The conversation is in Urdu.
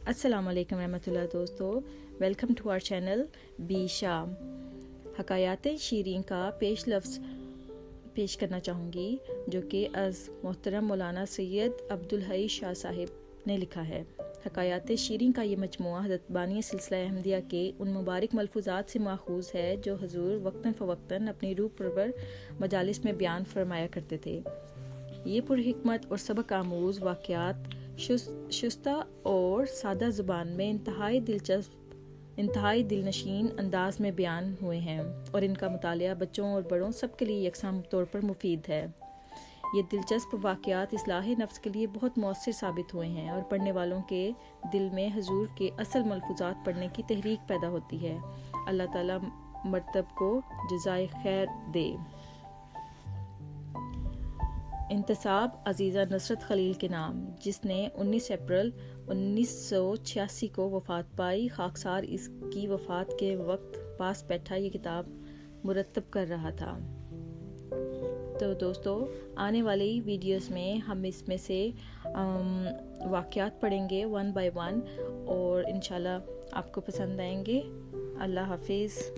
السلام علیکم رحمۃ اللہ دوستو، ویلکم ٹو آور چینل بی شام۔ حکایات شیریں کا پیش لفظ پیش کرنا چاہوں گی جو کہ از محترم مولانا سید عبدالحی شاہ صاحب نے لکھا ہے۔ حکایات شیریں کا یہ مجموعہ حضرت بانی سلسلہ احمدیہ کے ان مبارک ملفوظات سے ماخوذ ہے جو حضور وقتاً فوقتاً اپنی روح پرور مجالس میں بیان فرمایا کرتے تھے۔ یہ پرحکمت اور سبق آموز واقعات شستہ اور سادہ زبان میں انتہائی دلنشین انداز میں بیان ہوئے ہیں اور ان کا مطالعہ بچوں اور بڑوں سب کے لیے یکساں طور پر مفید ہے۔ یہ دلچسپ واقعات اصلاح نفس کے لیے بہت مؤثر ثابت ہوئے ہیں اور پڑھنے والوں کے دل میں حضور کے اصل ملفوظات پڑھنے کی تحریک پیدا ہوتی ہے۔ اللہ تعالیٰ مرتب کو جزائے خیر دے۔ انتساب عزیزہ نصرت خلیل کے نام، جس نے 19 اپریل 1986 کو وفات پائی۔ خاکسار اس کی وفات کے وقت پاس بیٹھا یہ کتاب مرتب کر رہا تھا۔ تو دوستو، آنے والی ویڈیوز میں ہم اس میں سے واقعات پڑھیں گے 1 by 1 اور انشاءاللہ آپ کو پسند آئیں گے۔ اللہ حافظ۔